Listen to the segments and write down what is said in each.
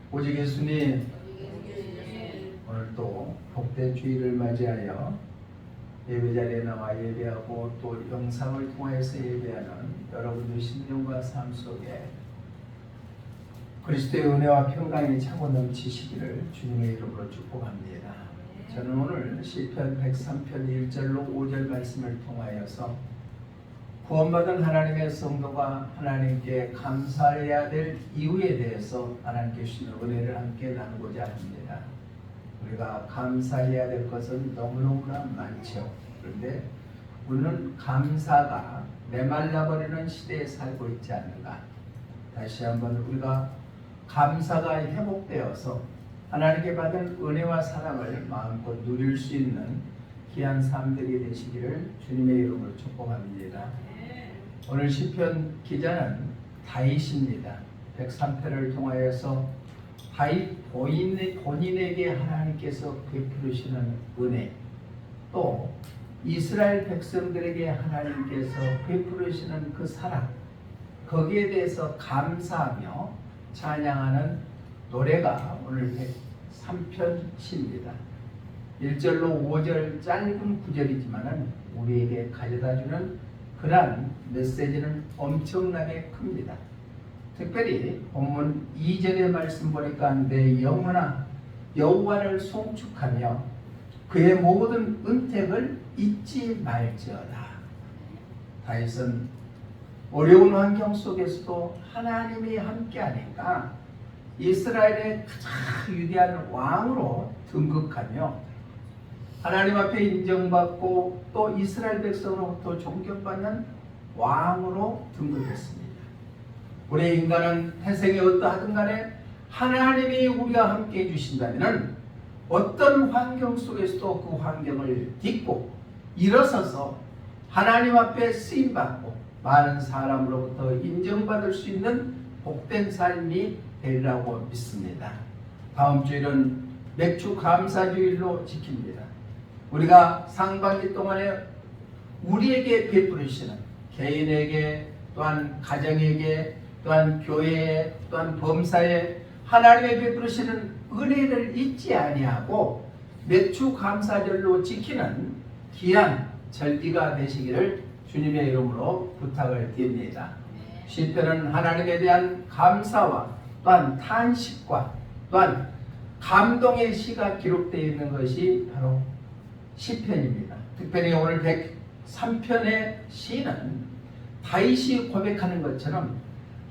오직 예수님, 오늘도 복된 주일을 맞이하여 예배 자리에 나와 예배하고 또 영상을 통해서 예배하는 여러분의 심령과 삶 속에 그리스도의 은혜와 평강이 차고 넘치시기를 주님의 이름으로 축복합니다. 저는 오늘 시편 103편 1절로 5절 말씀을 통하여서 구원받은 하나님의 성도가 하나님께 감사해야 될 이유에 대해서 하나님께 주시는 은혜를 함께 나누고자 합니다. 우리가 감사해야 될 것은 너무너무나 많죠. 그런데 우리는 감사가 메말라버리는 시대에 살고 있지 않는가. 다시 한번 우리가 감사가 회복되어서 하나님께 받은 은혜와 사랑을 마음껏 누릴 수 있는 귀한 삶들이 되시기를 주님의 이름으로 축복합니다. 오늘 시편 기자는 다윗입니다. 103편을 통하여서 다윗 본인에게 하나님께서 베푸시는 은혜, 또 이스라엘 백성들에게 하나님께서 베푸시는 그 사랑, 거기에 대해서 감사하며 찬양하는 노래가 오늘 103편 시입니다. 1절로 5절 짧은 구절이지만 우리에게 가져다주는 그러한 메시지는 엄청나게 큽니다. 특별히 본문 2절의 말씀 보니까 내 영혼아 여호와를 송축하며 그의 모든 은택을 잊지 말지어다. 다윗은 어려운 환경 속에서도 하나님이 함께하니까 이스라엘의 가장 위대한 왕으로 등극하며 하나님 앞에 인정받고 또 이스라엘 백성으로부터 존경받는 왕으로 등극했습니다. 우리 인간은 태생이 어떠하든 간에 하나님이 우리와 함께 해주신다면 어떤 환경 속에서도 그 환경을 딛고 일어서서 하나님 앞에 쓰임받고 많은 사람으로부터 인정받을 수 있는 복된 삶이 되리라고 믿습니다. 다음 주일은 맥주 감사주일로 지킵니다. 우리가 상반기 동안에 우리에게 베푸시는 개인에게 또한 가정에게 또한 교회에 또한 범사에 하나님의 베푸시는 은혜를 잊지 아니하고 맥주 감사절로 지키는 귀한 절기가 되시기를 주님의 이름으로 부탁을 드립니다. 시편은 하나님에 대한 감사와 또한 탄식과 또한 감동의 시가 기록되어 있는 것이 바로 시편입니다. 특별히 오늘 103편의 시는 다윗이 고백하는 것처럼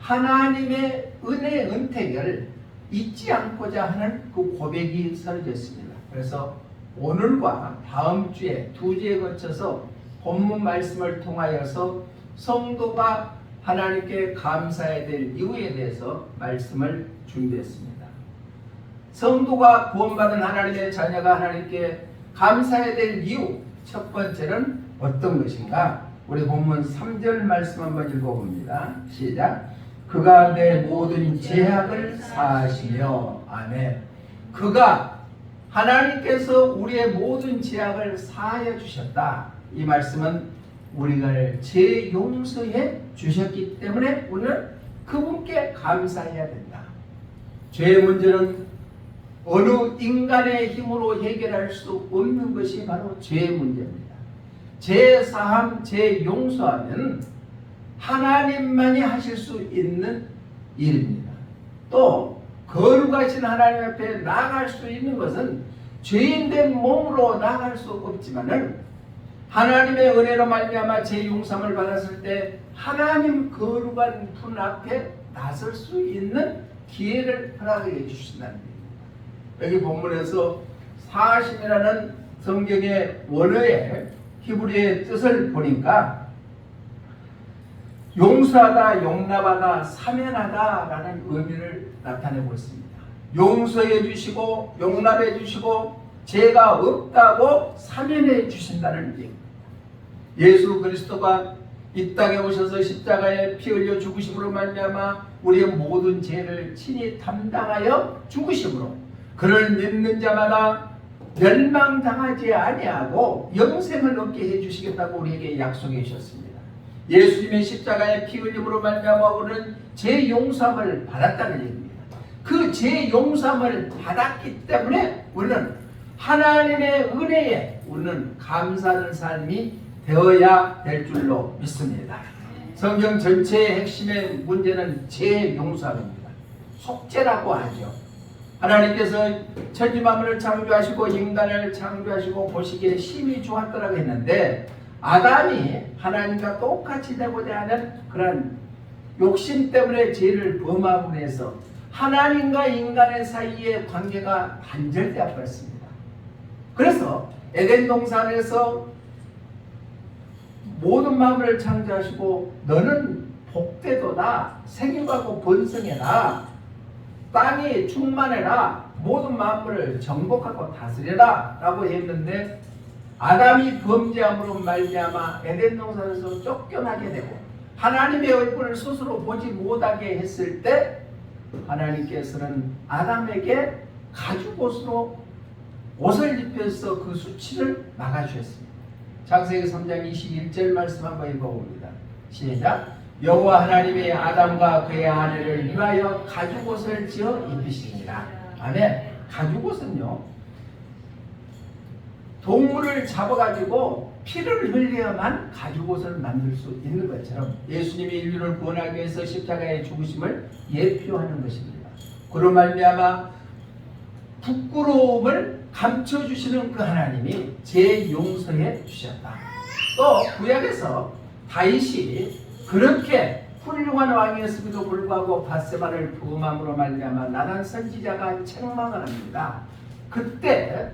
하나님의 은혜 은택을 잊지 않고자 하는 그 고백이 써졌습니다. 그래서 오늘과 다음 주에 두 주에 거쳐서 본문 말씀을 통하여서 성도가 하나님께 감사해야 될 이유에 대해서 말씀을 준비했습니다. 성도가 구원받은 하나님의 자녀가 하나님께 감사해야 될 이유, 첫 번째는 어떤 것인가? 우리 본문 3절 말씀 한번 읽어봅니다. 시작. 그가 내 모든 죄악을 사하시며. 아멘. 그가 하나님께서 우리의 모든 죄악을 사하여 주셨다. 이 말씀은 우리가 죄 용서해 주셨기 때문에 우리는 그분께 감사해야 된다. 죄의 문제는 어느 인간의 힘으로 해결할 수 없는 것이 바로 죄의 문제입니다. 죄 사함, 죄 용서하면 하나님만이 하실 수 있는 일입니다. 또 거룩하신 하나님 앞에 나아갈 수 있는 것은 죄인된 몸으로 나아갈 수 없지만은 하나님의 은혜로 말미암아 죄 용서를 받았을 때 하나님 거룩한 분 앞에 나설 수 있는 기회를 허락해 주신다는 겁니다. 여기 본문에서 사심이라는 성경의 원어의 히브리어의 뜻을 보니까 용서하다, 용납하다, 사면하다라는 의미를 나타내고 있습니다. 용서해 주시고 용납해 주시고 죄가 없다고 사면해 주신다는 얘기입니다. 예수 그리스도가 이 땅에 오셔서 십자가에 피 흘려 죽으심으로 말미암아 우리의 모든 죄를 친히 담당하여 죽으심으로 그를 믿는 자마다 멸망당하지 아니하고 영생을 얻게 해주시겠다고 우리에게 약속해 주셨습니다. 예수님의 십자가의 피 흘림으로 말미암아 우리는 죄 용서함을 받았다는 얘기입니다. 그 죄 용서함을 받았기 때문에 우리는 하나님의 은혜에 우리는 감사하는 삶이 되어야 될 줄로 믿습니다. 성경 전체의 핵심의 문제는 죄 용서함입니다. 속죄라고 하죠. 하나님께서 천지 만물을 창조하시고 인간을 창조하시고 보시기에 심히 좋았더라고 했는데 아담이 하나님과 똑같이 되고자 하는 그런 욕심 때문에 죄를 범함으로 해서 하나님과 인간의 사이의 관계가 단절되어 버렸습니다. 그래서 에덴 동산에서 모든 만물을 창조하시고 너는 복되도다 생육하고 번성해라 땅이 충만해라 모든 만물을 정복하고 다스려라 라고 했는데 아담이 범죄함으로 말미암아 에덴 동산에서 쫓겨나게 되고 하나님의 얼굴을 스스로 보지 못하게 했을 때 하나님께서는 아담에게 가죽옷으로 옷을 입혀서 그 수치를 막아주셨습니다. 창세기 3장 21절 말씀 한번 읽어봅니다. 시작. 여호와 하나님이 아담과 그의 아내를 위하여 가죽옷을 지어 입히시니라. 아멘. 가죽옷은요 동물을 잡아가지고 피를 흘려야만 가죽옷을 만들 수 있는 것처럼 예수님이 인류를 구원하기 위해서 십자가의 죽으심을 예표하는 것입니다. 그로 말미암아 부끄러움을 감춰주시는 그 하나님이 죄 용서해 주셨다. 또 구약에서 다윗이 그렇게 훌륭한 왕이었음에도 불구하고 밧세바를 부음함으로 말미암아 나단 선지자가 책망을 합니다. 그때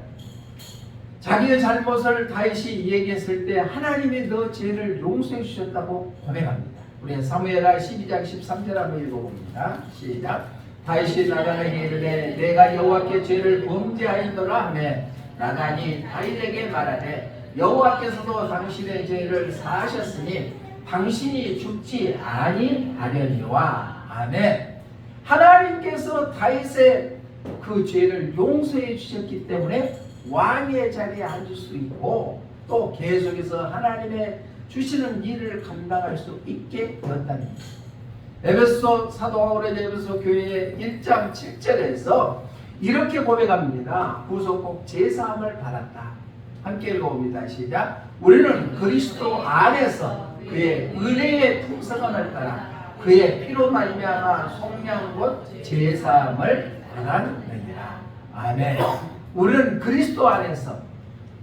자기의 잘못을 다윗이 얘기했을 때 하나님이 너 죄를 용서해 주셨다고 고백합니다. 우리 사무엘하 12장 13절 한번 읽어봅니다. 시작. 다윗이 나단에게 이르되 내가 여호와께 죄를 범죄하였노라 하매 나단이 다윗에게 말하되 여호와께서도 당신의 죄를 사하셨으니 당신이 죽지 아니하려니와. 아멘. 하나님께서 다윗의 그 죄를 용서해 주셨기 때문에 왕의 자리에 앉을 수 있고 또 계속해서 하나님의 주시는 일을 감당할 수 있게 되었다는 겁니다. 에베소 사도 바울의 에베소 교회의 1장 7절에서 이렇게 고백합니다. 구속국 제사함을 받았다. 함께 읽어봅니다. 시작. 우리는 그리스도 안에서 그의 은혜의 풍성함을 따라 그의 피로 말미암아 속량 곧 제사함을 받았느니라. 아멘. 우리는 그리스도 안에서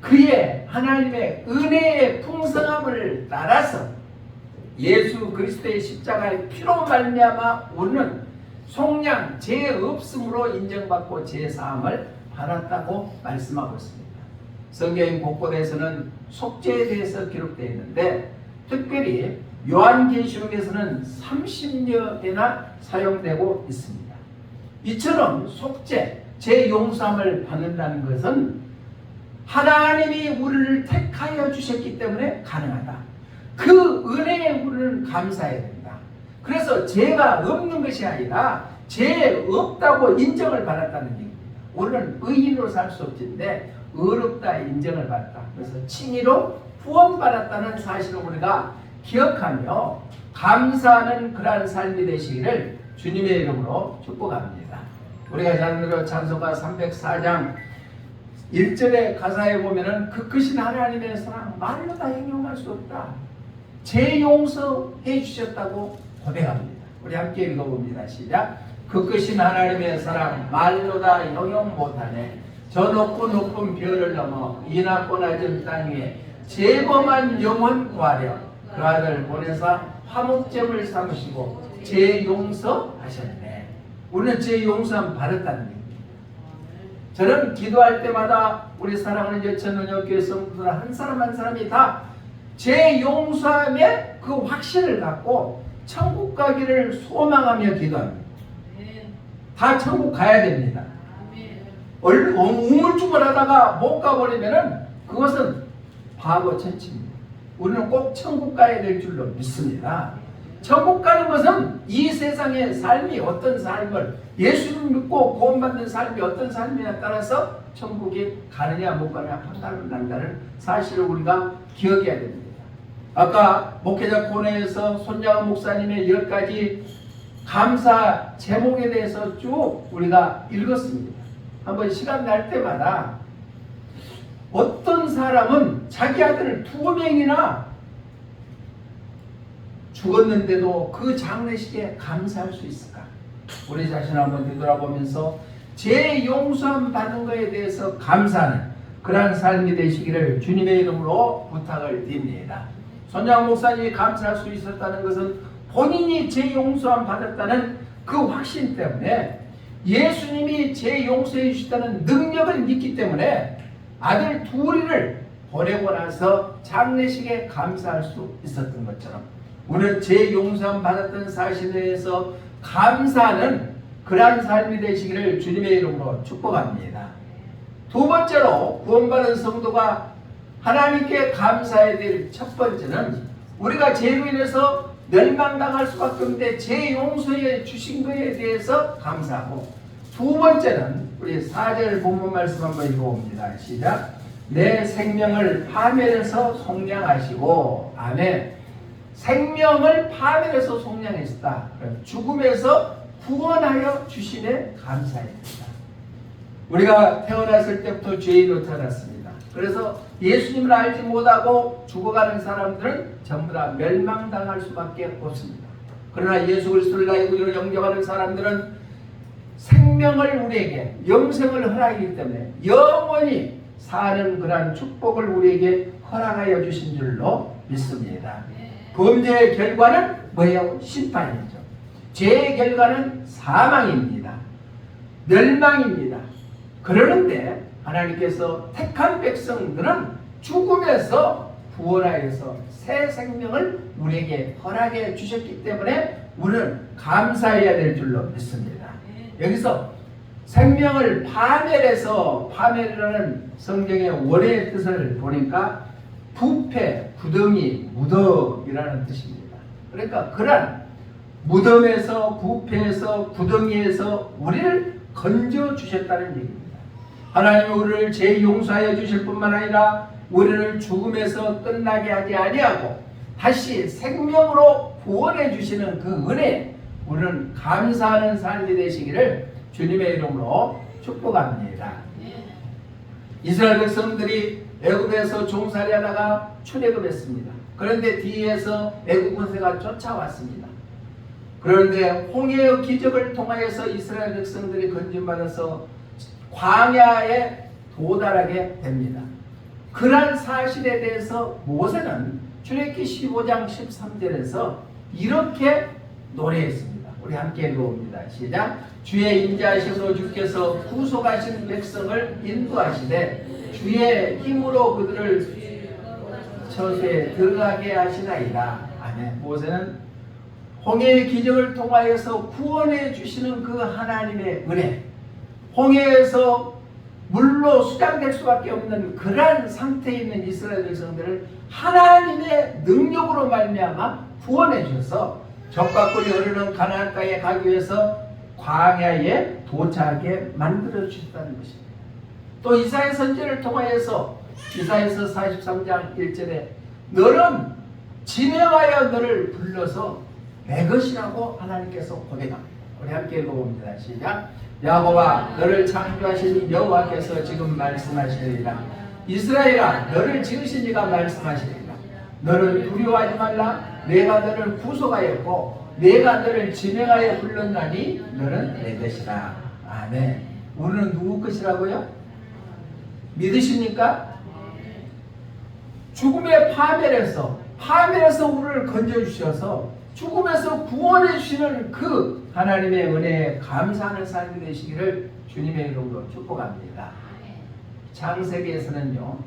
그의 하나님의 은혜의 풍성함을 따라서 예수 그리스도의 십자가의 피로 말미암아 우리는 속량 죄 없음으로 인정받고 제사함을 받았다고 말씀하고 있습니다. 성경 곳곳에서는 속죄에 대해서 기록되어 있는데 특별히 요한계시록에서는 30여 개나 사용되고 있습니다. 이처럼 속죄, 죄 용서함을 받는다는 것은 하나님이 우리를 택하여 주셨기 때문에 가능하다. 그 은혜에 우리는 감사해야 된다. 그래서 죄가 없는 것이 아니라 죄 없다고 인정을 받았다는 얘기입니다. 우리는 의인으로 살 수 없는데 의롭다 인정을 받았다. 그래서 칭의로 후원받았다는 사실을 우리가 기억하며 감사하는 그러한 삶이 되시기를 주님의 이름으로 축복합니다. 우리가 잘 들어 찬송가 304장 1절의 가사에 보면은 그 크신 하나님의 사랑 말로 다形容할 수 없다. 죄 용서해 주셨다고 고백합니다. 우리 함께 읽어봅니다. 시작. 그 크신 하나님의 사랑 말로 다 형용 못하네. 저 높고 높은 별을 넘어 이 낮고 낮은 땅 위에 죄범한 영혼 구하려 그 아들 보내사 화목제물 삼으시고 죄 용서하셨네. 우리는 죄 용서함 받았다는 얘기입니다. 저는 기도할 때마다 우리 사랑하는 여천은혜교회 성도들 한 사람 한 사람이 다 죄 용서함의 그 확신을 갖고 천국 가기를 소망하며 기도합니다. 다 천국 가야 됩니다. 우물쭈물하다가 못 가버리면은 그것은 바보 천치입니다. 우리는 꼭 천국 가야 될 줄로 믿습니다. 천국 가는 것은 이 세상의 삶이 어떤 삶을 예수를 믿고 구원받는 삶이 어떤 삶이냐에 따라서 천국에 가느냐 못 가느냐 판단을 난다는 사실을 우리가 기억해야 됩니다. 아까 목회자 코너에서 손양원 목사님의 10가지 감사 제목에 대해서 쭉 우리가 읽었습니다. 한번 시간 날 때마다 어떤 사람은 자기 아들을 2명이나 죽었는데도 그 장례식에 감사할 수 있을까? 우리 자신을 한번 되돌아보면서 제 용서함 받은 것에 대해서 감사하는 그러한 삶이 되시기를 주님의 이름으로 부탁을 드립니다. 손양 목사님이 감사할 수 있었다는 것은 본인이 제 용서함 받았다는 그 확신 때문에, 예수님이 제 용서해 주시다는 능력을 믿기 때문에 아들 둘이를 보내고 나서 장례식에 감사할 수 있었던 것처럼, 우리는 제 용서함 받았던 사실에 대해서 감사하는 그러한 삶이 되시기를 주님의 이름으로 축복합니다. 두 번째로 구원받은 성도가 하나님께 감사해야 될 첫 번째는, 우리가 죄로 인해서 멸망당할 수밖에 없는데 제 용서해 주신 것에 대해서 감사하고, 두 번째는 우리 4절 본문 말씀 한번 읽어봅니다. 시작. 내 생명을 파멸해서 속량하시고. 아멘. 생명을 파멸해서 속량했다. 죽음에서 구원하여 주심에 감사합니다. 우리가 태어났을 때부터 죄인으로 태어났습니다. 그래서 예수님을 알지 못하고 죽어가는 사람들은 전부 다 멸망당할 수밖에 없습니다. 그러나 예수 그리스도를 나의 구주로 영접하는 사람들은 생명을 우리에게, 영생을 허락하기 때문에 영원히 사는 그러한 축복을 우리에게 허락하여 주신 줄로 믿습니다. 범죄의 결과는 뭐예요? 심판이죠. 죄의 결과는 사망입니다. 멸망입니다. 그러는데 하나님께서 택한 백성들은 죽음에서 구원하여서 새 생명을 우리에게 허락해 주셨기 때문에 우리는 감사해야 될 줄로 믿습니다. 여기서 생명을 파멸해서, 파멸이라는 성경의 원어의 뜻을 보니까 부패, 구덩이, 무덤이라는 뜻입니다. 그러니까 그런 무덤에서, 부패에서, 구덩이에서 우리를 건져 주셨다는 얘기입니다. 하나님이 우리를 죄 용서하여 주실 뿐만 아니라 우리를 죽음에서 끝나게 하지 아니하고 다시 생명으로 구원해 주시는 그 은혜, 우리는 감사하는 삶이 되시기를 주님의 이름으로 축복합니다. 이스라엘 백성들이 애굽에서 종살이하다가 출애굽했습니다. 그런데 뒤에서 애굽 군대가 쫓아왔습니다. 그런데 홍해의 기적을 통하여서 이스라엘 백성들이 건진받아서 광야에 도달하게 됩니다. 그러한 사실에 대해서 모세는 출애굽기 15장 13절에서 이렇게 노래했습니다. 우리 함께 읽어봅니다. 시작. 주의 인자하심으로 주께서 구속하신 백성을 인도하시되 주의 힘으로 그들을 처소에 들어가게 하시나이다. 아멘. 모세는 홍해의 기적을 통하여서 구원해 주시는 그 하나님의 은혜, 홍해에서 물로 수장될 수밖에 없는 그러한 상태에 있는 이스라엘 백성들을 하나님의 능력으로 말미암아 구원해 주셔서 적과 꿀이 흐르는 가나안 땅에 가기 위해서 광야에 도착하게 만들어 주셨다는 것입니다. 또 이사야 선지를 통하여서 이사야서 43장 1절에 너는 진행하여 너를 불러서 내 것이라고 하나님께서 고백합니다. 우리 함께 읽어봅니다. 시작. 야곱아 너를 창조하신 여호와께서 지금 말씀하시리라. 이스라엘아 너를 지으신 이가 말씀하시리라. 너를 두려워하지 말라. 내가 너를 구속하였고 내가 너를 진행하여 불렀나니 너는 내 것이라. 아멘. 우리는 누구 것이라고요? 믿으십니까? 죽음의 파멸에서 우리를 건져주셔서 죽음에서 구원해 주시는 그 하나님의 은혜에 감사하는 삶이 되시기를 주님의 이름으로 축복합니다. 창세기에서는요,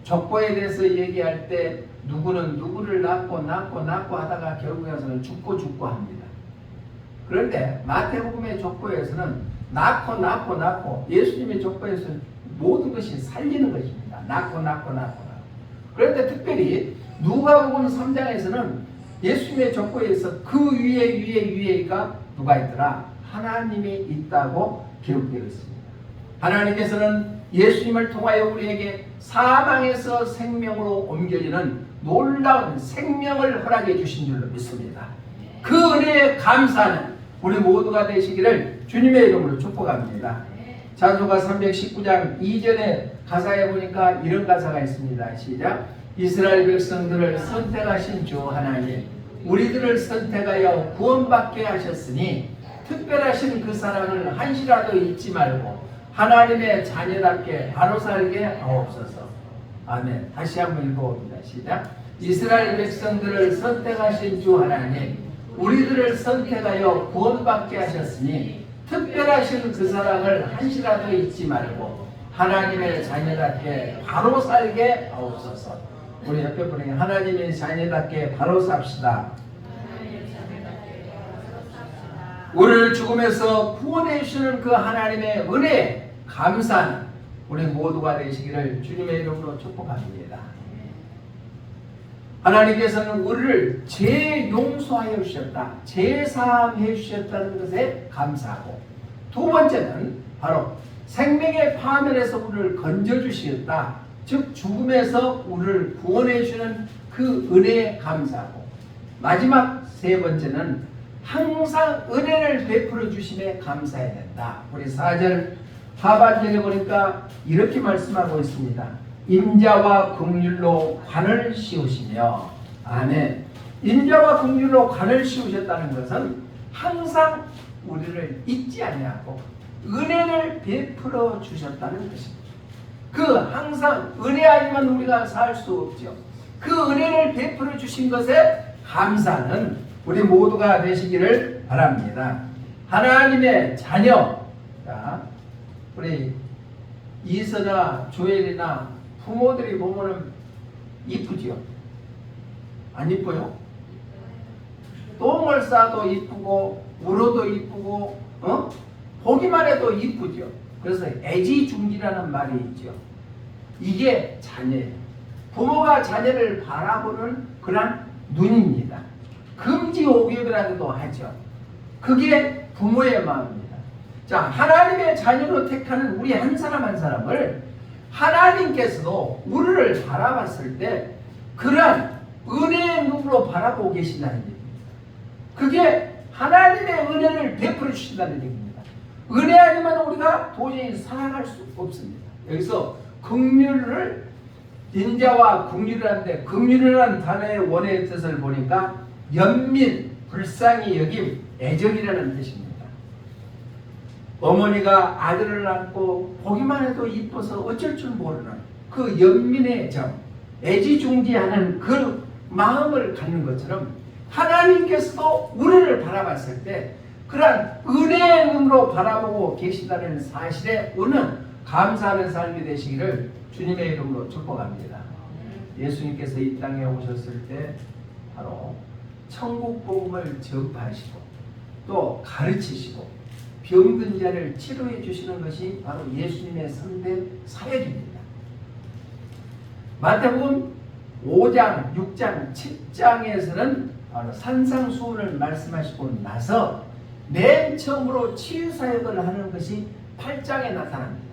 족보에 대해서 얘기할 때 누구는 누구를 낳고 하다가 결국에서는 죽고 합니다. 그런데 마태복음의 족보에서는 낳고 예수님의 족보에서는 모든 것이 살리는 것입니다. 낳고. 그런데 특별히 누가복음 3장에서는 예수님의 족보에서 그 위에가 누가 있더라? 하나님이 있다고 기록되어 있습니다. 하나님께서는 예수님을 통하여 우리에게 사망에서 생명으로 옮겨지는 놀라운 생명을 허락해 주신 줄로 믿습니다. 그 은혜에 감사하는 우리 모두가 되시기를 주님의 이름으로 축복합니다. 찬송가 319장 2절에 가사에 보니까 이런 가사가 있습니다. 시작. 이스라엘 백성들을 선택하신 주 하나님, 우리들을 선택하여 구원받게 하셨으니 특별하신 그 사랑을 한시라도 잊지 말고 하나님의 자녀답게 바로 살게 하옵소서. 아멘. 다시 한번 읽어봅니다. 시작. 이스라엘 백성들을 선택하신 주 하나님, 우리들을 선택하여 구원받게 하셨으니 특별하신 그 사랑을 한시라도 잊지 말고 하나님의 자녀답게 바로 살게 하옵소서. 우리 옆에 분에게 하나님의 자녀답게 바로 삽시다. 우리를 죽음에서 구원해 주시는 그 하나님의 은혜에 감사하는 우리 모두가 되시기를 주님의 이름으로 축복합니다. 하나님께서는 우리를 재용서하여 주셨다, 재사함해 주셨다는 것에 감사하고, 두 번째는 바로 생명의 파멸에서 우리를 건져주시었다, 즉 죽음에서 우리를 구원해 주는 그 은혜에 감사하고, 마지막 세 번째는 항상 은혜를 베풀어 주심에 감사해야 된다. 우리 4절 하반절에 보니까 이렇게 말씀하고 있습니다. 인자와 긍휼로 관을 씌우시며. 아멘. 인자와 긍휼로 관을 씌우셨다는 것은 항상 우리를 잊지 아니하고 은혜를 베풀어 주셨다는 것입니다. 그 항상 은혜 아니면 우리가 살 수 없죠. 그 은혜를 베풀어 주신 것에 감사는 우리 모두가 되시기를 바랍니다. 하나님의 자녀, 자, 우리 이서나 조엘이나 부모들이 보면은 이쁘지요? 안 이뻐요? 똥을 싸도 이쁘고 울어도 이쁘고 보기만 해도 이쁘죠. 그래서 애지중지라는 말이 있죠. 이게 자녀예요. 부모가 자녀를 바라보는 그런 눈입니다. 금지옥엽이라고도 하죠. 그게 부모의 마음입니다. 자, 하나님의 자녀로 택하는 우리 한 사람 한 사람을 하나님께서도 우리를 바라봤을 때 그러한 은혜의 눈으로 바라보고 계신다는 얘기입니다. 그게 하나님의 은혜를 베풀어 주신다는 얘기입니다. 은혜 아니면 우리가 도저히 살아갈 수 없습니다. 여기서 긍휼을 인자와 긍휼이라는데, 긍휼이라는 단어의 원어의 뜻을 보니까 연민, 불쌍히 여김, 애정이라는 뜻입니다. 어머니가 아들을 낳고 보기만 해도 이뻐서 어쩔 줄 모르는 그 연민의 정, 애지중지하는 그 마음을 갖는 것처럼 하나님께서도 우리를 바라봤을 때 그러한 은혜의 눈으로 바라보고 계시다는 사실에 우리는 감사하는 삶이 되시기를 주님의 이름으로 축복합니다. 예수님께서 이 땅에 오셨을 때 바로 천국 복음을 전파하시고 또 가르치시고 병든 자를 치료해 주시는 것이 바로 예수님의 선대 사역입니다. 마태복음 5장, 6장, 7장에서는 바로 산상수훈을 말씀하시고 나서 맨 처음으로 치유사역을 하는 것이 8장에 나타납니다.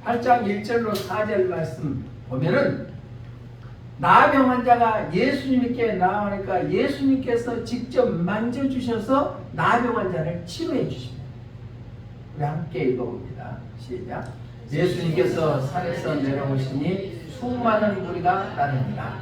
8장 1절로 4절 말씀 보면은 나병 환자가 예수님께 나오니까 예수님께서 직접 만져주셔서 나병 환자를 치료해 주십니다. 우리 함께 읽어봅니다. 시작. 예수님께서 산에서 내려오시니 수많은 무리가 따릅니다.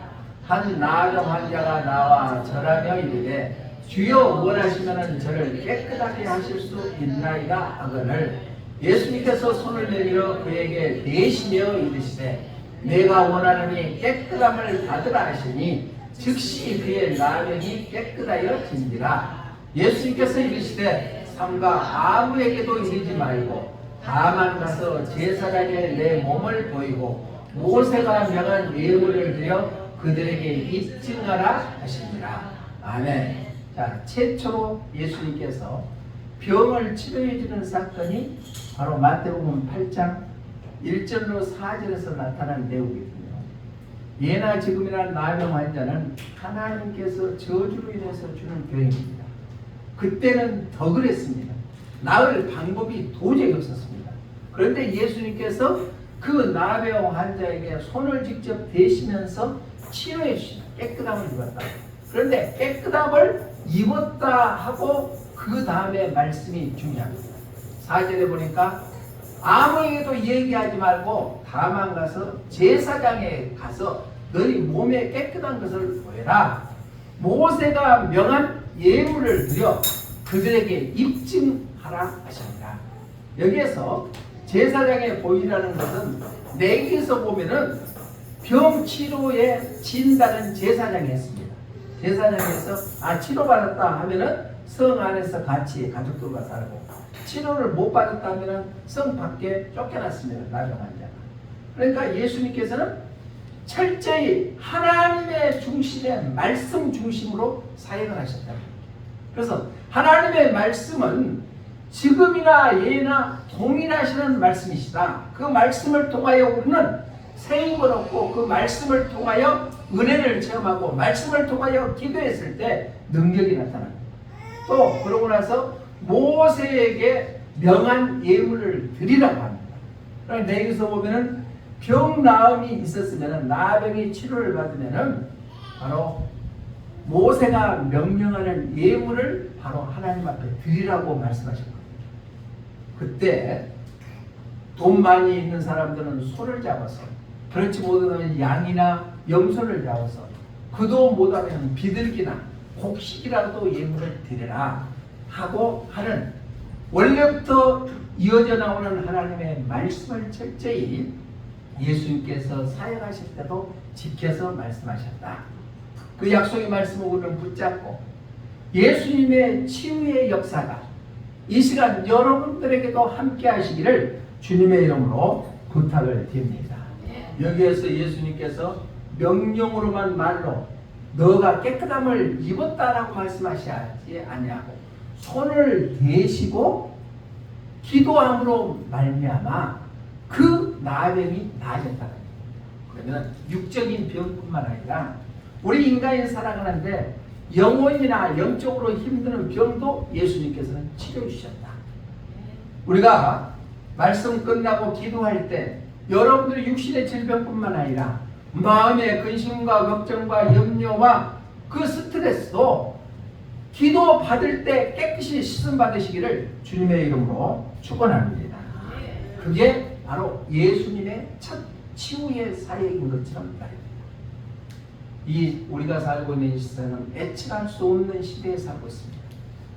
한 나병 환자가 나와 절하며 이르되 주여 원하시면 저를 깨끗하게 하실 수 있나이다 하거늘 예수님께서 손을 내밀어 그에게 대시며 이르시되 내가 원하노니 깨끗함을 받으라 하시니 즉시 그의 나병이 깨끗하여진지라. 예수님께서 이르시되 삼가 아무에게도 이르지 말고 다만 가서 제사장에 내 몸을 보이고 모세가 명한 예물을 드려 그들에게 입증하라 하시니라. 아멘. 자, 최초로 예수님께서 병을 치료해 주는 사건이 바로 마태복음 8장 1절로 4절에서 나타난 내용이거든요. 예나 지금이나 나병 환자는 하나님께서 저주로 인해서 주는 병입니다. 그때는 더 그랬습니다. 나을 방법이 도저히 없었습니다. 그런데 예수님께서 그 나병 환자에게 손을 직접 대시면서 치료해 주시다. 깨끗함을 입었다. 그런데 깨끗함을 입었다 하고 그 다음에 말씀이 중요합니다. 4절에 보니까 아무에게도 얘기하지 말고 다만 가서 제사장에 가서 너희 몸에 깨끗한 것을 보여라. 모세가 명한 예물을 드려 그들에게 입증하라 하십니다. 여기에서 제사장의 보이라는 것은 레위기서 보면은 병치료에 진다는 제사장이 했습니다. 제사장에서 치료받았다 하면은 성 안에서 같이 가족들과 살고, 치료를 못 받았다 하면은 성 밖에 쫓겨났습니다. 나병 환자가. 그러니까 예수님께서는 철저히 하나님의 중심의 말씀 중심으로 사역을 하셨다. 그래서 하나님의 말씀은 지금이나 예나 동일하시는 말씀이시다. 그 말씀을 통하여 우리는 새 힘을 얻고, 그 말씀을 통하여 은혜를 체험하고, 말씀을 통하여 기도했을 때 능력이 나타납니다. 또 그러고 나서 모세에게 명한 예물을 드리라고 합니다. 그러니까 여기서 보면은 병 나음이 있었으면, 나병이 치료를 받으면은 바로 모세가 명령하는 예물을 바로 하나님 앞에 드리라고 말씀하셨거든요. 그때 돈 많이 있는 사람들은 소를 잡아서, 그렇지 못하면 양이나 염소를 잡아서, 그도 못하면 비둘기나 곡식이라도 예물을 드리라 하고 하는, 원래부터 이어져 나오는 하나님의 말씀을 철저히 예수님께서 사역하실 때도 지켜서 말씀하셨다. 그 약속의 말씀을 우리는 붙잡고 예수님의 치유의 역사가 이 시간 여러분들에게도 함께 하시기를 주님의 이름으로 부탁을 드립니다. 여기에서 예수님께서 명령으로만 말로 너가 깨끗함을 입었다라고 말씀하시지 아니하고, 손을 대시고 기도함으로 말미암아 그 나병이 나아졌다. 그러면 육적인 병뿐만 아니라 우리 인간이 살아가는데 영혼이나 영적으로 힘드는 병도 예수님께서는 치료해 주셨다. 우리가 말씀 끝나고 기도할 때 여러분들의 육신의 질병뿐만 아니라 마음의 근심과 걱정과 염려와 그 스트레스도 기도 받을 때 깨끗이 씻음 받으시기를 주님의 이름으로 축원합니다. 그게 바로 예수님의 첫 치유의 사역인 것처럼 말입니다. 이 우리가 살고 있는 시대는 예측할 수 없는 시대에 살고 있습니다.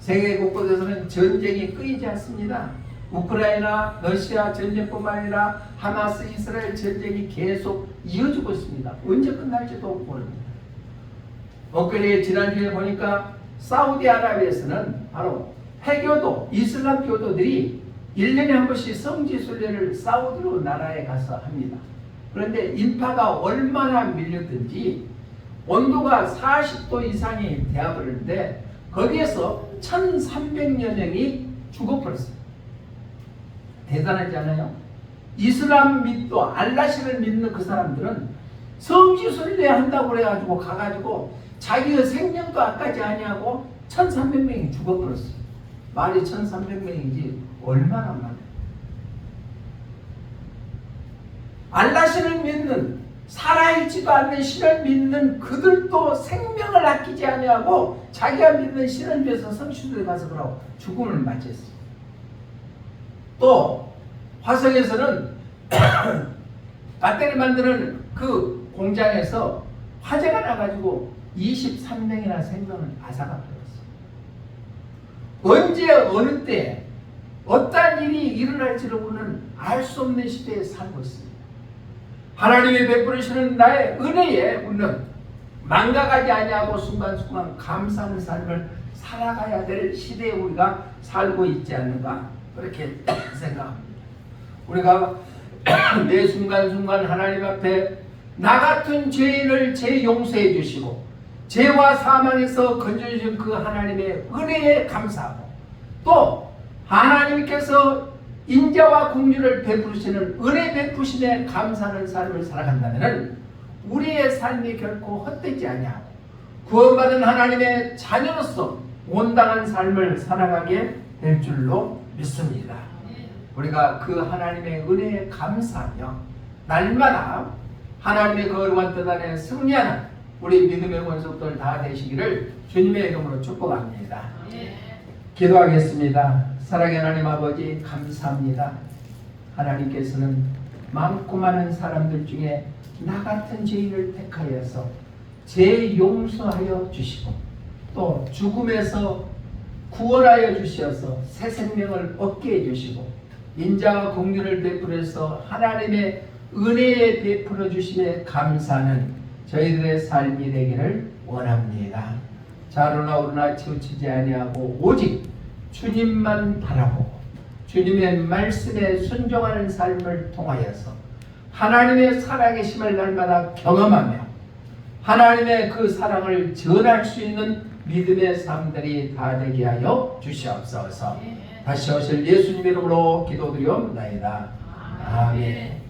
세계 곳곳에서는 전쟁이 끊이지 않습니다. 우크라이나, 러시아 전쟁뿐만 아니라 하마스, 이스라엘 전쟁이 계속 이어지고 있습니다. 언제 끝날지도 모릅니다. 엊그제 지난주에 보니까 사우디아라비아에서는 바로 해교도, 이슬람 교도들이 1년에 한 번씩 성지순례를 사우디로 나라에 가서 합니다. 그런데 인파가 얼마나 밀렸든지 온도가 40도 이상이 되어버리는데 거기에서 1300여 명이 죽어버렸어요. 대단하지 않아요? 이슬람 믿도 알라시를 믿는 그 사람들은 성지순례 한다고 그래가지고 가가지고 자기의 생명도 아까지 아니하고 1300명이 죽어버렸어요. 말이 1300명이지 얼마나 많아요. 알라신을 믿는, 살아있지도 않는 신을 믿는 그들도 생명을 아끼지 아니하고 자기가 믿는 신을 위해서 성시들에 가서 그러고 죽음을 맞이했어요. 또 화성에서는 배터리 만드는 그 공장에서 화재가 나가지고 23명이나 생명을 앗아가 버렸어요. 언제 어느 때 어떤 일이 일어날지를 우리는 알 수 없는 시대에 살고 있습니다. 하나님이 베풀으시는 나의 은혜에 우리는 망각하지 아니하고 순간순간 감사하는 삶을 살아가야 될 시대에 우리가 살고 있지 않는가, 그렇게 생각합니다. 우리가 매 순간순간 하나님 앞에 나 같은 죄인을 재용서해 주시고 죄와 사망에서 건져주신 그 하나님의 은혜에 감사하고, 또 하나님께서 인자와 긍휼을 베푸시는 은혜 베푸심에 감사하는 삶을 살아간다면 우리의 삶이 결코 헛되지 아니하고 구원받은 하나님의 자녀로서 온당한 삶을 살아가게 될 줄로 믿습니다. 우리가 그 하나님의 은혜에 감사하며 날마다 하나님의 거룩한 뜻 안에 승리하는 우리 믿음의 원수들 다 되시기를 주님의 이름으로 축복합니다. 기도하겠습니다. 사랑의 하나님 아버지, 감사합니다. 하나님께서는 많고 많은 사람들 중에 나 같은 죄인을 택하여서 죄 용서하여 주시고 또 죽음에서 구원하여 주셔서 새 생명을 얻게 해주시고 인자와 공륜을 베풀어서 하나님의 은혜에 베풀어 주심에 감사하는 저희들의 삶이 되기를 원합니다. 자로나 오르나 치우치지 아니하고 오직 주님만 바라보고 주님의 말씀에 순종하는 삶을 통하여서 하나님의 살아계심을 날마다 경험하며 하나님의 그 사랑을 전할 수 있는 믿음의 삶들이 다 되게 하여 주시옵소서. 다시 오실 예수님 이름으로 기도드리옵나이다. 아멘.